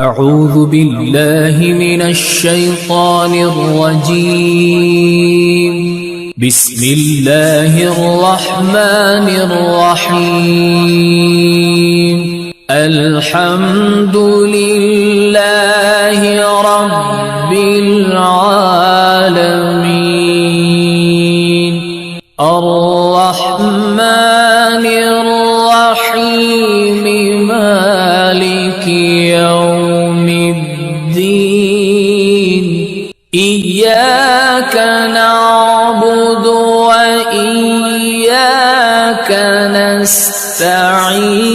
أعوذ بالله من الشيطان الرجيم. بسم الله الرحمن الرحيم. الحمد لله رب العالمين. الرحمن الرحيم مالك يوم الدين. إياك نعبد وإياك نستعين.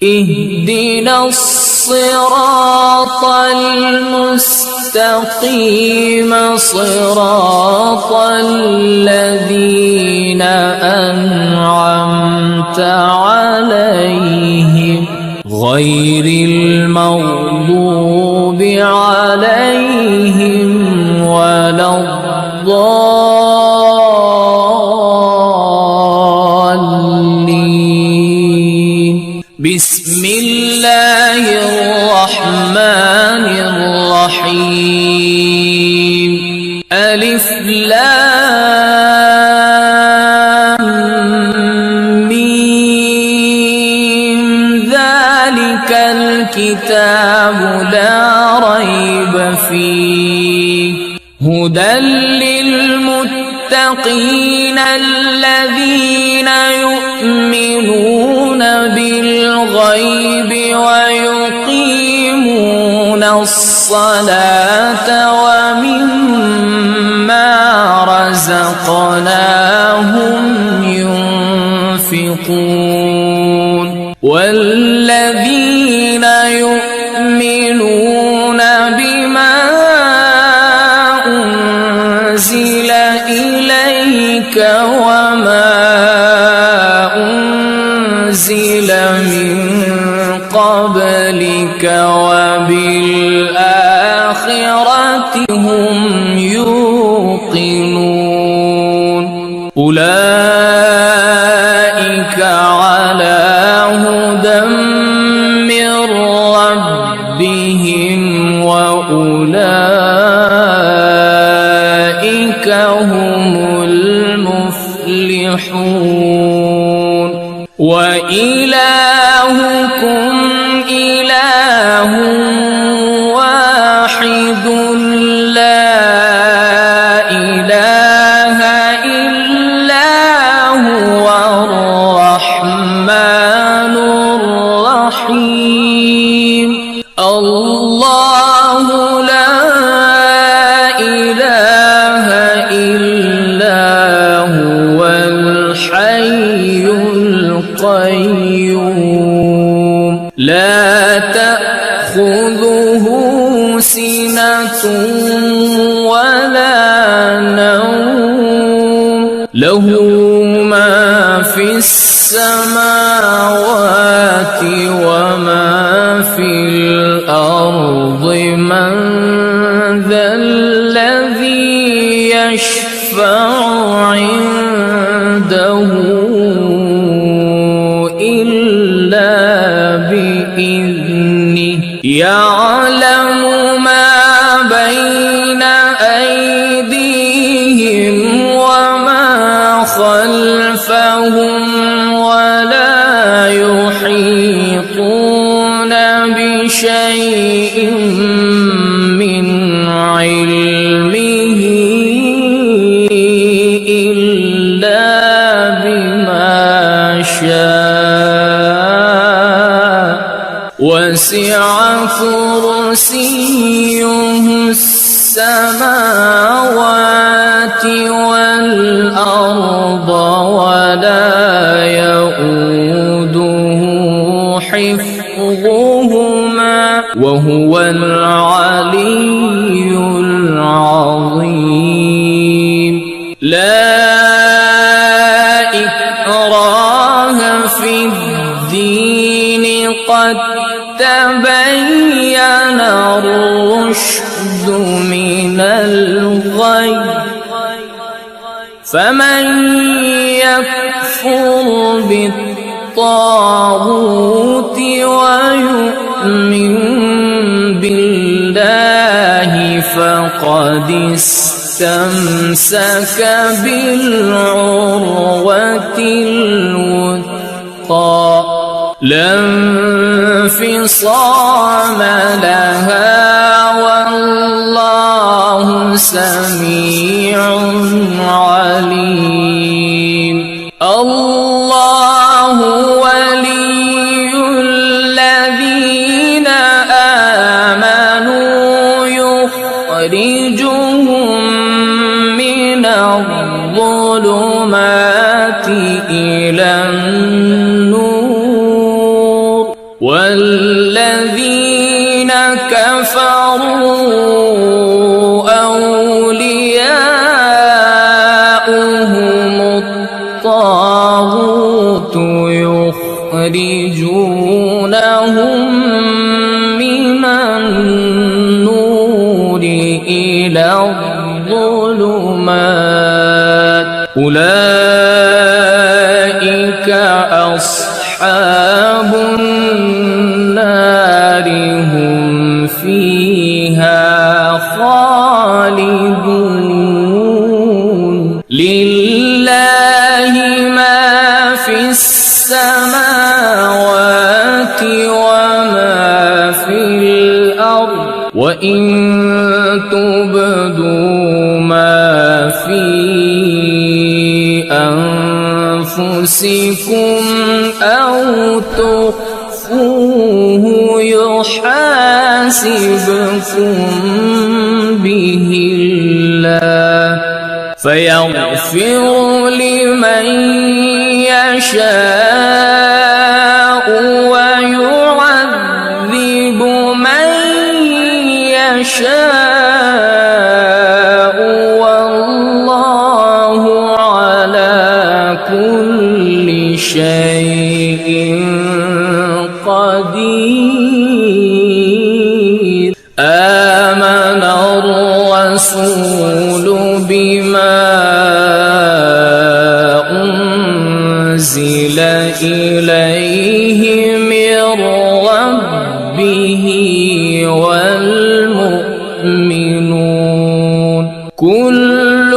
اهدنا الصراط المستقيم صراط الذين أنعمت عليهم غير المغضوب عليهم ولا الضالين. بسم الله الرحمن الرحيم. ألف لام ميم. ذلك الكتاب لا ريب فيه هدى للمتقين الذين يؤمنون بالغيب ويقيمون الصلاة ومما رزقناهم ينفقون. والذين يؤمنون بما أنزل إليك وما أنزل من قبلك وبالآخرة هم يوقنون. أولئك على هدى من ربهم وأولئك هم المفلحون. وإلهكم إله واحد لا إله إلا هو الرحمن الرحيم. الله لا إله إلا هو الحي القيوم. لا تأخذه سنة ولا نوم. له ما في السماوات وما في الأرض. من ذا الذي يشفع عنده إلا بإذنه. يعلم ما بين أيديهم وما خلفهم ولا يحيطون بشيء من علمه إلا بما شاء. وسع كرسيه السماوات والأرض ولا يؤوده حفظهما وهو العلي العظيم. لا إكراه في الدين قد تبين الرشد من الغي. فمن يكفر بالطاغوت ويؤمن فقد استمسك بالعروة الوثقى لا انفصام لها والله سميع عليم الله ولي الذين آمنوا يخرجهم من الظلمات إلى النور والذين كفروا أولياؤهم الطاغوت يخرجونهم من النور إلى الظلمات أولئك أصحاب النار هم فيها خالدون لله ما في السماوات وما في الأرض وإن تبدوا ما في أنفسكم أو تخفوه يحاسبكم به الله فيغفر لمن يشاء ويعذب من يشاء والله على كل شيء قدير آمن الرسول بما أنزل إليه من ربه والمؤمنون كل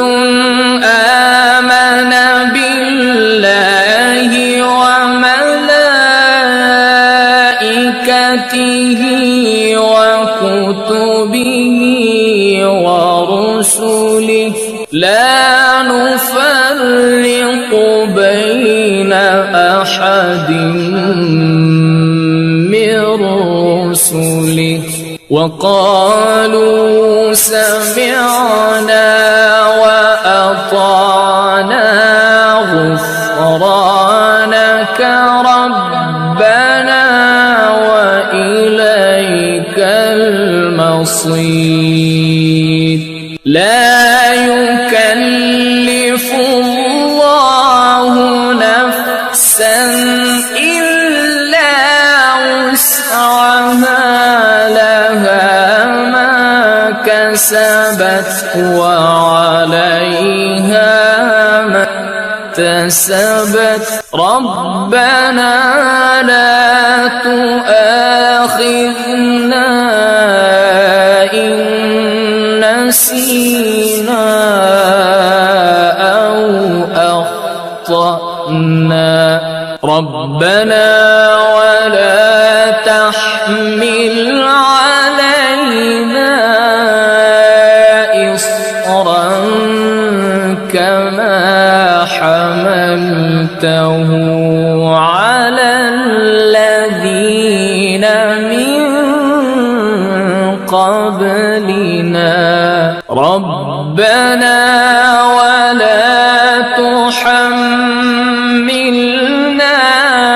آمن بالله وملائكته وكتبه ورسله لا نفرق بين أحد من رسله وقالوا سمعنا وأطعنا غفرانك ربنا وإليك المصير لا يكلف الله نفسا إلا وسعها لها ما كسبت وعليها ما اكتسبت ربنا لا تؤاخذنا إن نسينا أو أخطأنا ربنا ولا تحمل علينا إصرا كما حملته على الذين من قبلنا ربنا ولا تحملنا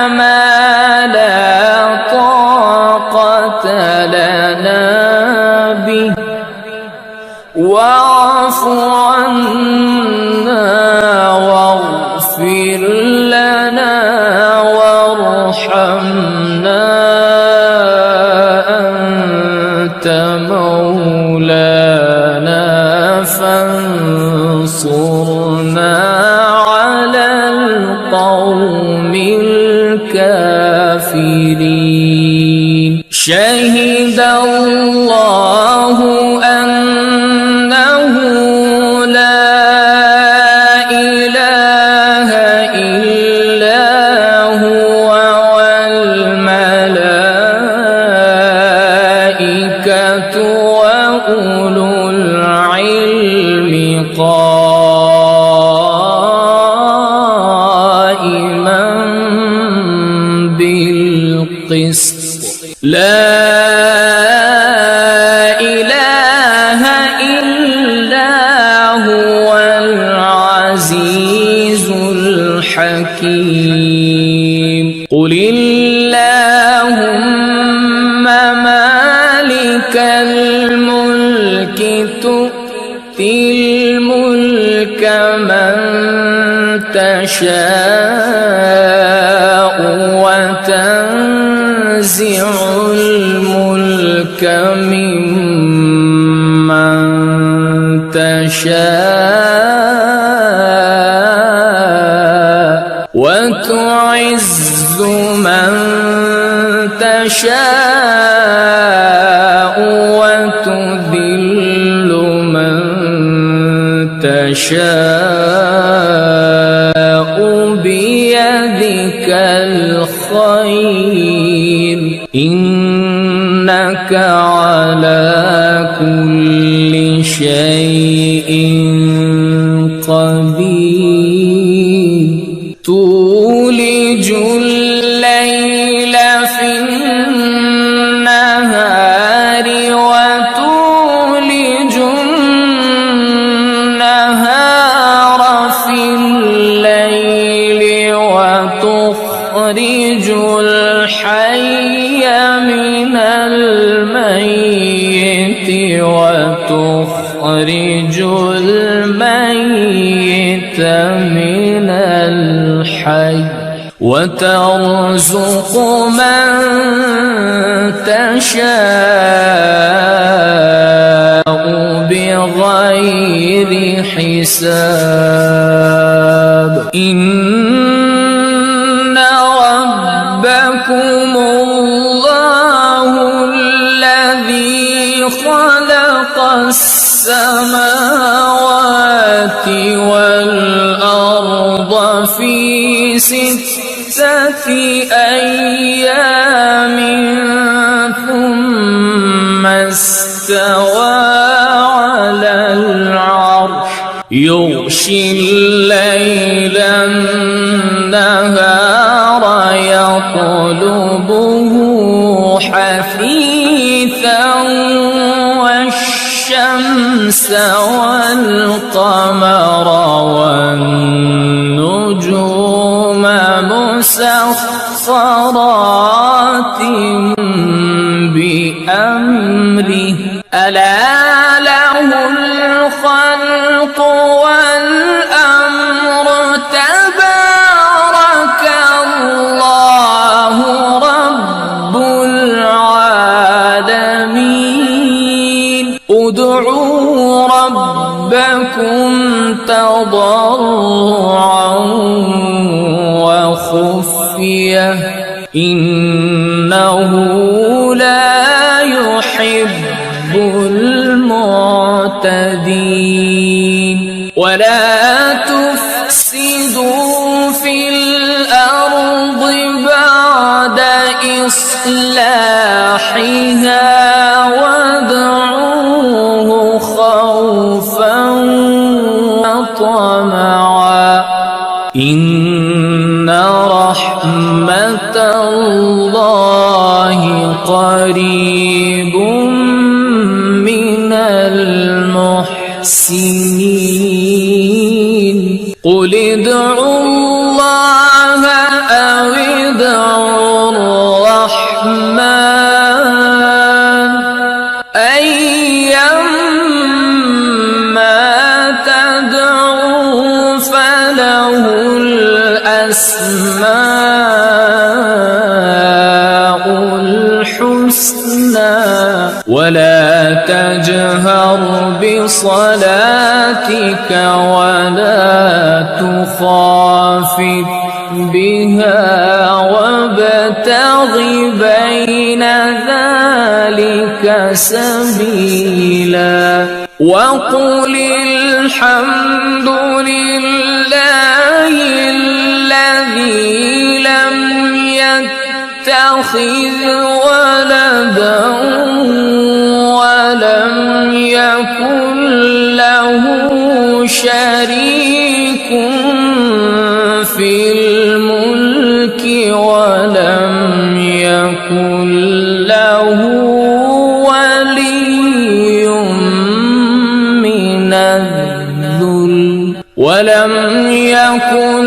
ما لا طاقة لنا به واعف عنا واغفر لنا وارحمنا أنت مولانا فانصرنا على القوم الكافرين شهد الله أنه لا إله إلا هو العزيز الحكيم قل اللهم مالك الملك تؤتي الملك من تشاء وتنزع الملك ممن تشاء وتعز من تشاء وتذل من تشاء بيدك الخير إنك على كل شيء قدير تولج الليل في النهار وتولج النهار في الليل وتخرج الحي من الميت وتخرج الميت من الحي وترزق من تشاء بغير حساب إن ربكم الله الذي خلق السماوات والأرض في 6 أيام ثم استوى على العرش يغشي الليل النهار يطلبه حثيثا والشمس والقمر والنجوم مسخرات بأمره ألا له الخلق والأمر تبارك الله رب العالمين ادعوا ربكم تضرعا وخفية إنه لا يحب المعتدين ولا تفسدوا في الأرض بعد إصلاحها وادعوه خوفا وطمعا إن رحمة الله قريب من المحسنين قل ادعوا الله أو ادعوا الرحمن أيما تدعوا فله الأسماء الحسنى ولا تجهر بصلاتك ولا تخافت بها وابتغ بين ذلك سبيلا وقل الحمد لله الذي لم يتخذ ولدا ولم يكن له شريك في الملك ولم يكن له له ولي من الذل ولم يكن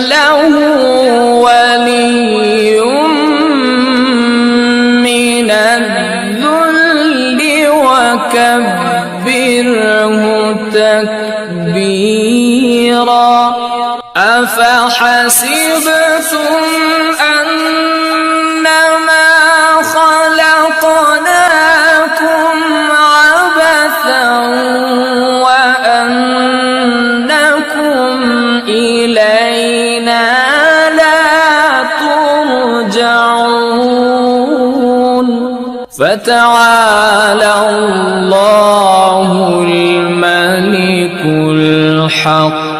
له ولي من الذل وكبره تكبيرا أفحسبتم أنما خلقناكم عبثا وأنكم إلينا لا ترجعون فتعالى الله الملك الحق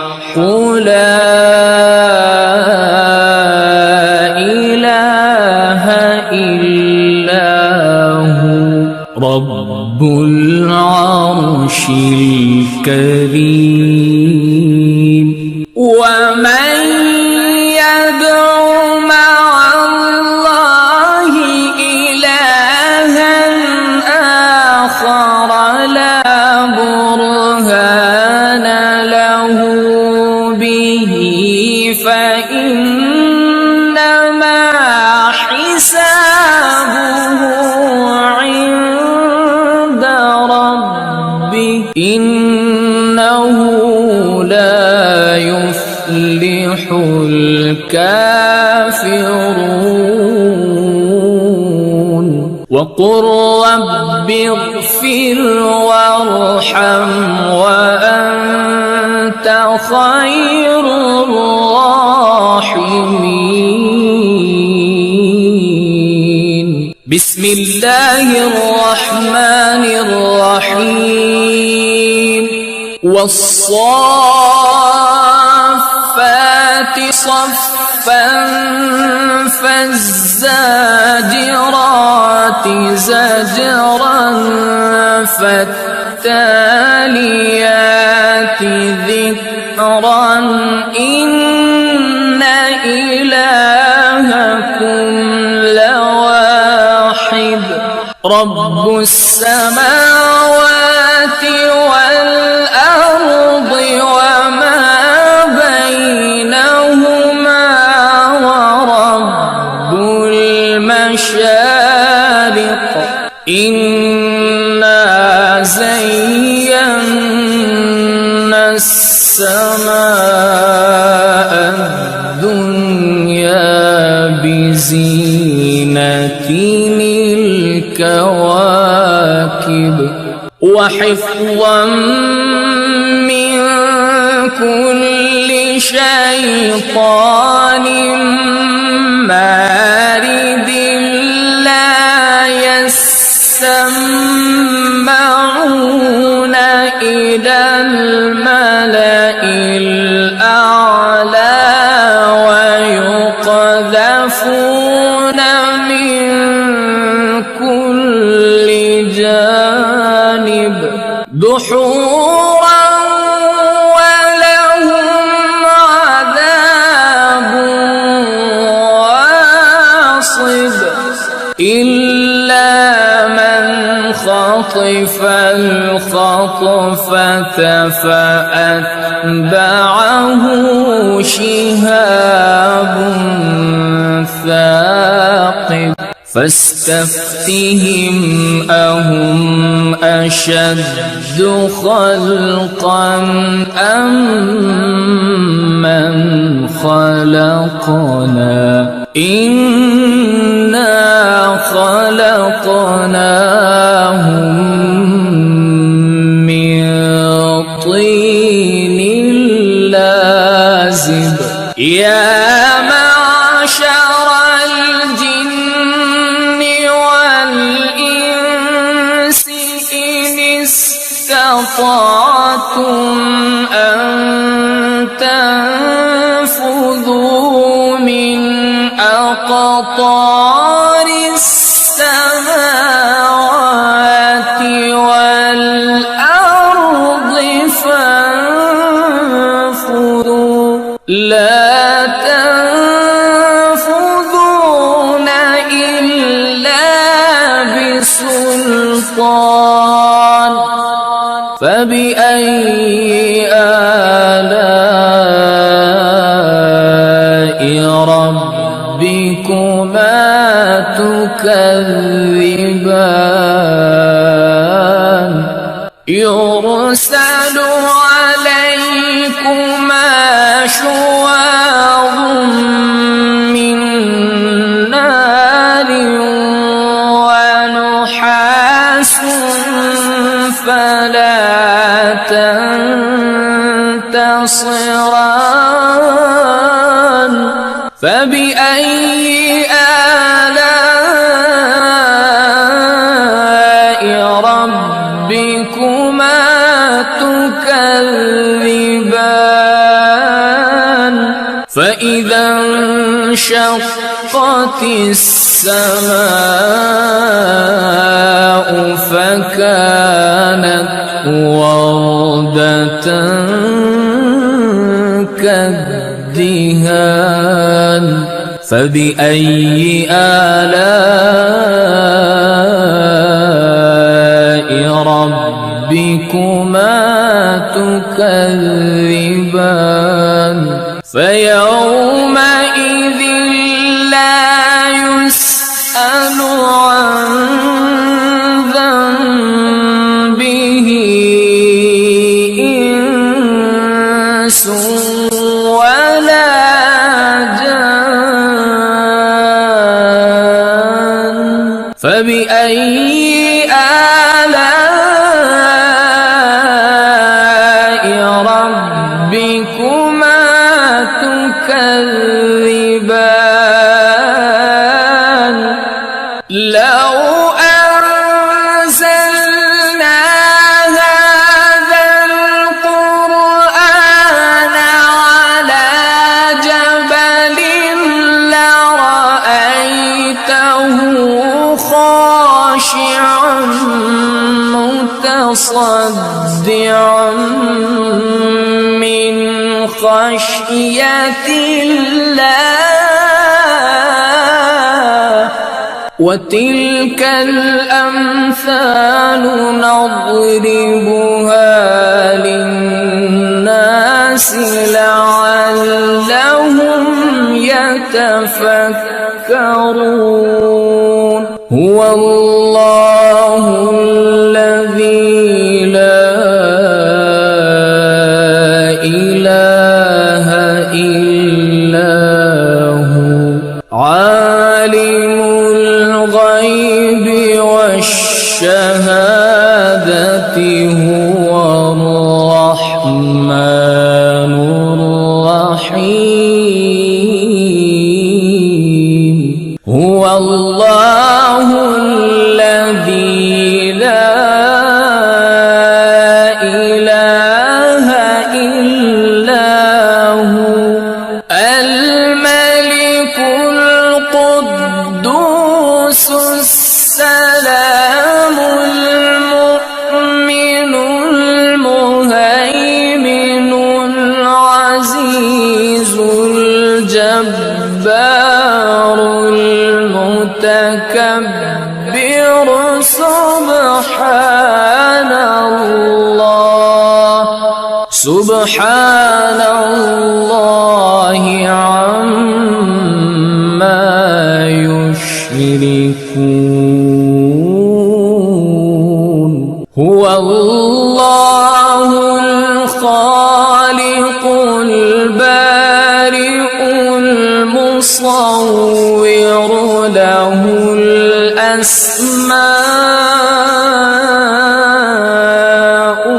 لا إله إلا هو رب العرش الكريم ومن يدع مع الله إلها آخر لا برهان له به فإنما حسابه عند ربه إنه لا يفلح الكافرون وقل رب اغفر وارحم وأنت خير الراحمين بسم الله الرحمن الرحيم والصافات صفا فالزاجرات زجرا فالتاليات ذكرا إن إلهكم لواحد رب السماوات والأرض وما بينهما ورب المشارق إنا زينا السماء الدنيا بزينة الكواكب وحفظا من كل شيطان مارد لا يسمعون إلى الملأ الأعلى ويقذفون من كل جانب دحورا ولهم عذاب واصب إلا من خطف الخطفة فأتبعه شهاب ثاقب فاستفتهم أهم أشد خلقا أم من خلقنا إنا خلقناهم من طين لازب يا معشر الجن والإنس إن استطعتم أن تنفذوا من أقطار السماوات والأرض فانفذوا لا تنفذون إلا الشيطان فبأي آلاء ربكما تكذبان يرسل عليكما شواظ من نار ونحاس فلا تنتصران فبأي آلاء ربكما تكذبان فإذا انشقت السماء فكانت وردة كالدهان فبأي آلاء ربكما تكذبان فيومئذ لا يسأل عن ذنبه إنس ولا جان فبأي آلاء ربكما تكذبان لو أنزلنا هذا القرآن على جبل لرأيته خاشعا متصدعا من خشية الله وتلك الأمثال نضربها للناس لعلهم يتفكرون هو الله الذي لا إله إلا هو عالم الغيب والشهادة هو الرحمن الرحيم هو الله الذي لا إله إلا هو الملك القدوس السلام المؤمن المهيمن العزيز الجبار المتكبر سبحان الله عما يشركون هو الله الخالق البارئ المصور له الأسماء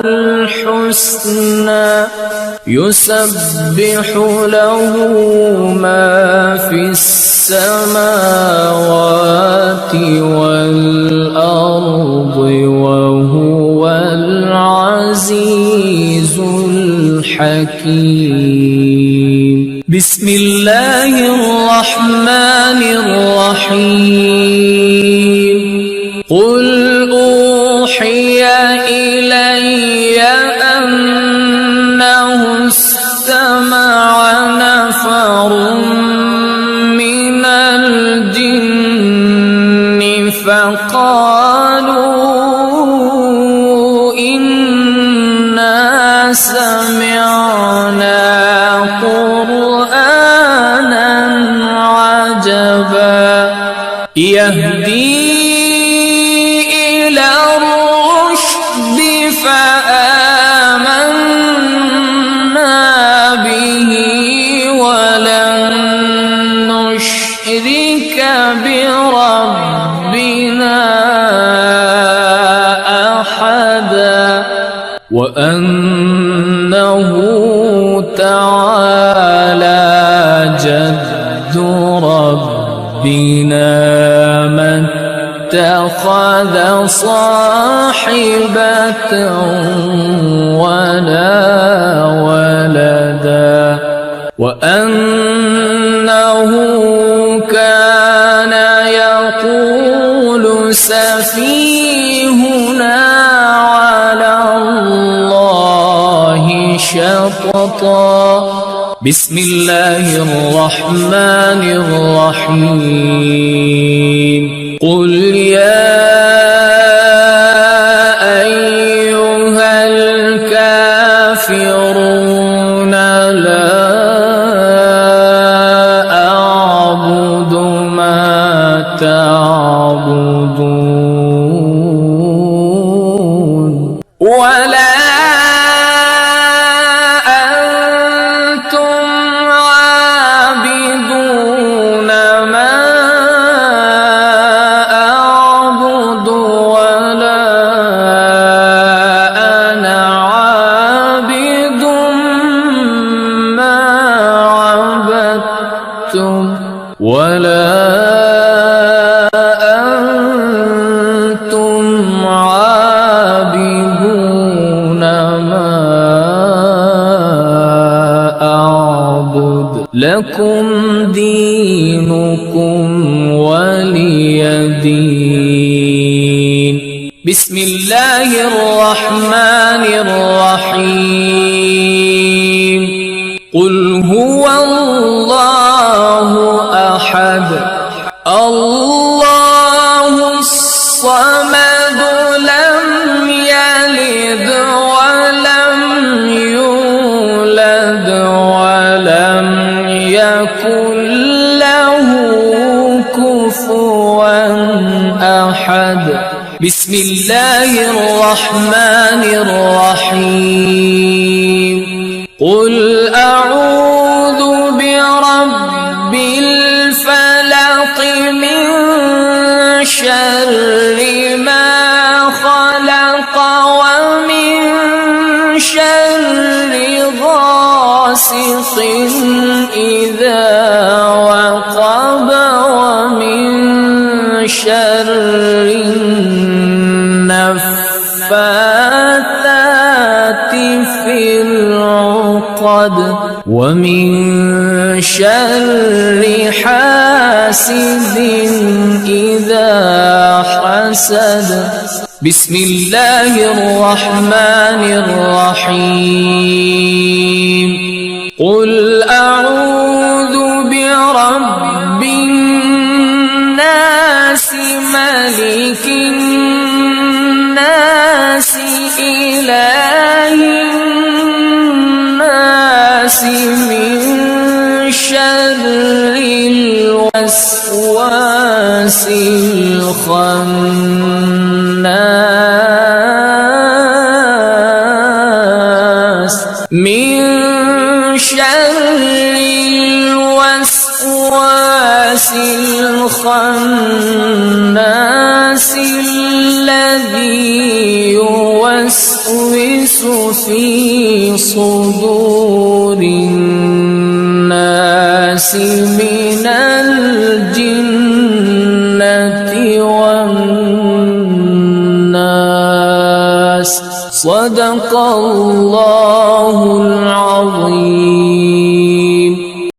الحسنى يسبح له ما في السماوات والأرض وهو العزيز الحكيم بسم الله الرحمن الرحيم قل أوحي إلي أنه استمع نفر من الجن فقالوا وأنه تعالى جد ربنا ما اتخذ صاحبة ولا ولدا وأنه كان يقول سفيهنا على الله شططا. بسم الله الرحمن الرحيم. قل يا أيها الكافرون لا أعبد ما تعبدون ولا أنتم عابدون ما أعبد ولا أنا عابد ما عبدتم ولا أنتم عابدون ما أعبد لكم دينكم ولي دين. بسم الله الرحمن الرحيم. قل هو الله أحد الله الصمد لم يلد ولم يولد ولم يكن له كفوا أحد. بسم الله الرحمن الرحيم. قل أعوذ برب الفلق من شر ما خلق ومن شر غاسق إذا وقب ومن شر النفاثات في العقد ومن شر حاسد إذا حسد. بسم الله الرحمن الرحيم. قل أعوذ برب الناس ملك الناس إله الناس من شر الوسواس الخناس من شر الوسواس الخناس الذي يوسوس في صدور الناس من الجنة والناس. صدق الله العظيم.